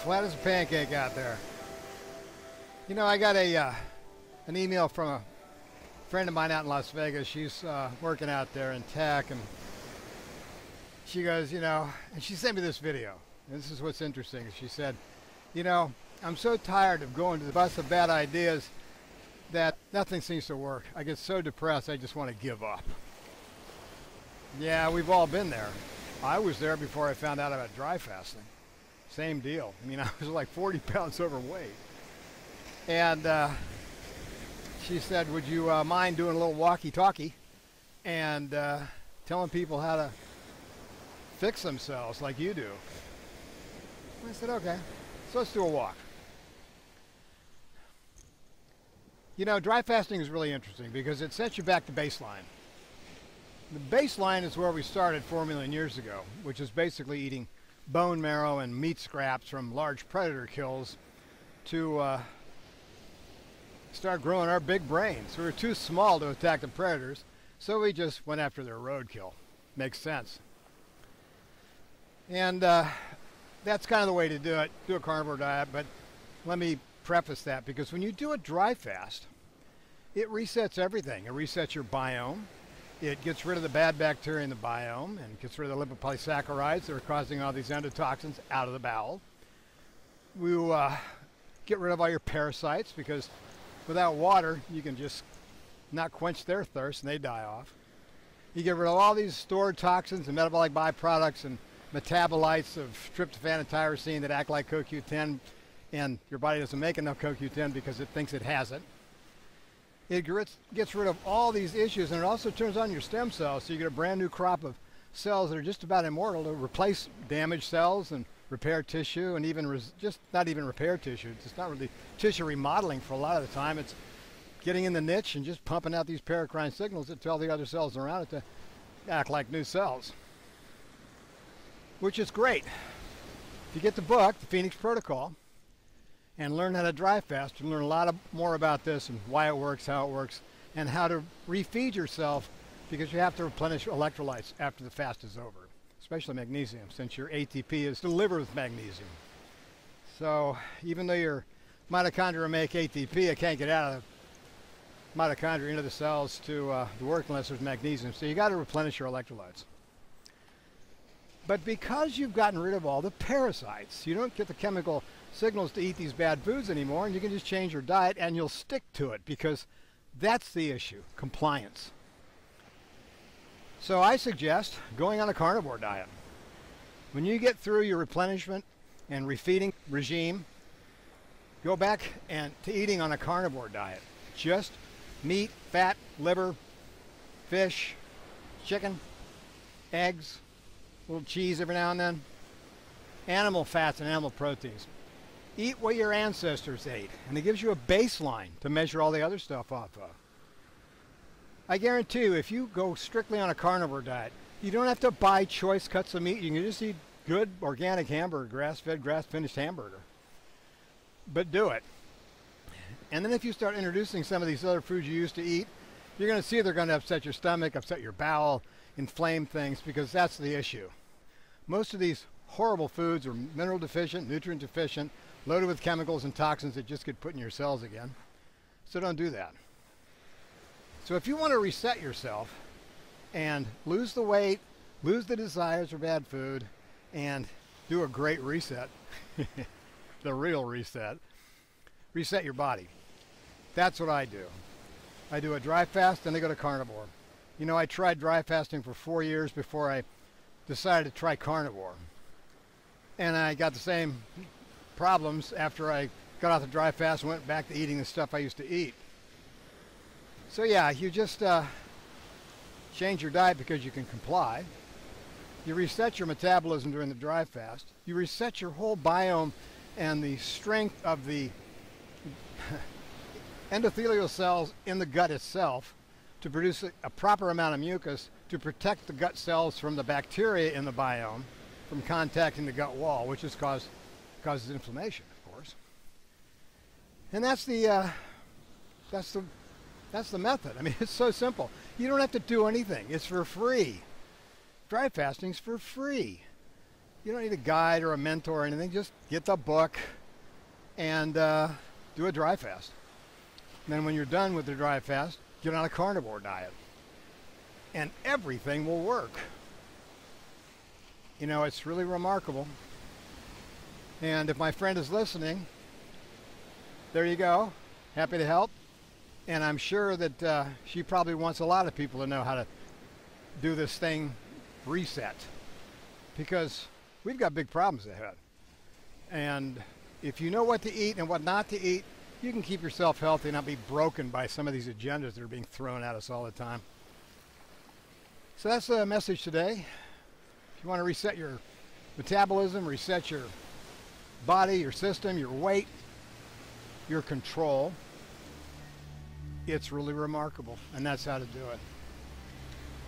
Flat as a pancake out there. You know, I got an email from a friend of mine out in Las Vegas. She's working out there in tech, and she goes, you know, and she sent me this video. And this is what's interesting. She said, you know, I'm so tired of going to the bus of bad ideas that nothing seems to work. I get so depressed, I just want to give up. Yeah, we've all been there. I was there before I found out about dry fasting. Same deal. I mean, I was like 40 pounds overweight. And she said, would you mind doing a little walkie-talkie and telling people how to fix themselves like you do? I said, okay, so let's do a walk. You know, dry fasting is really interesting because it sets you back to baseline. The baseline is where we started 4 million years ago, which is basically eating bone marrow and meat scraps from large predator kills to start growing our big brains. We were too small to attack the predators, so we just went after their roadkill. Makes sense. And that's kind of the way to do it. Do a carnivore diet, but let me preface that because when you do a dry fast, it resets everything. It resets your biome. It gets rid of the bad bacteria in the biome and gets rid of the lipopolysaccharides that are causing all these endotoxins out of the bowel. We get rid of all your parasites because without water, you can just not quench their thirst and they die off. You get rid of all these stored toxins and metabolic byproducts and metabolites of tryptophan and tyrosine that act like CoQ10, and your body doesn't make enough CoQ10 because it thinks it has it. It gets rid of all these issues, and it also turns on your stem cells, so you get a brand new crop of cells that are just about immortal to replace damaged cells and repair tissue, and even just not even repair tissue. It's not really tissue remodeling for a lot of the time. It's getting in the niche and just pumping out these paracrine signals that tell the other cells around it to act like new cells, which is great. If you get the book, The Phoenix Protocol, and learn how to dry fast, and learn a lot more about this and why it works, how it works, and how to refeed yourself because you have to replenish electrolytes after the fast is over, especially magnesium, since your ATP is delivered with magnesium. So even though your mitochondria make ATP, it can't get out of the mitochondria into the cells to work unless there's magnesium. So you got to replenish your electrolytes. But because you've gotten rid of all the parasites, you don't get the chemical signals to eat these bad foods anymore, and you can just change your diet and you'll stick to it because that's the issue, compliance. So I suggest going on a carnivore diet. When you get through your replenishment and refeeding regime, go back to eating on a carnivore diet. Just meat, fat, liver, fish, chicken, eggs, a little cheese every now and then, animal fats and animal proteins. Eat what your ancestors ate, and it gives you a baseline to measure all the other stuff off of. I guarantee you, if you go strictly on a carnivore diet, you don't have to buy choice cuts of meat. You can just eat good organic hamburger, grass-fed, grass-finished hamburger. But do it. And then if you start introducing some of these other foods you used to eat, you're going to see they're going to upset your stomach, upset your bowel, inflame things, because that's the issue. Most of these horrible foods are mineral deficient, nutrient deficient, loaded with chemicals and toxins that just get put in your cells again. So don't do that. So if you want to reset yourself and lose the weight, lose the desires for bad food, and do a great reset, the real reset, reset your body. That's what I do. I do a dry fast, then I go to carnivore. You know, I tried dry fasting for 4 years before I decided to try carnivore. And I got the same problems after I got off the dry fast and went back to eating the stuff I used to eat. So yeah, you just change your diet because you can comply. You reset your metabolism during the dry fast. You reset your whole biome and the strength of the endothelial cells in the gut itself to produce a proper amount of mucus to protect the gut cells from the bacteria in the biome from contacting the gut wall, which is causes inflammation, of course. And that's the method. I mean, it's so simple. You don't have to do anything. It's for free. Dry fasting's for free. You don't need a guide or a mentor or anything. Just get the book and do a dry fast. And then when you're done with the dry fast, get on a carnivore diet. And everything will work. You know, it's really remarkable. And if my friend is listening, there you go. Happy to help. And I'm sure that she probably wants a lot of people to know how to do this thing reset. Because we've got big problems ahead. And if you know what to eat and what not to eat, you can keep yourself healthy and not be broken by some of these agendas that are being thrown at us all the time. So that's the message today. If you want to reset your metabolism, reset your body, your system, your weight, your control, it's really remarkable, and that's how to do it.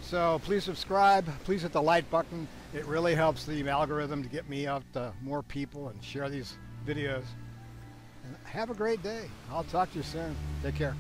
So please subscribe, please hit the like button. It really helps the algorithm to get me out to more people and share these videos. And have a great day. I'll talk to you soon. Take care.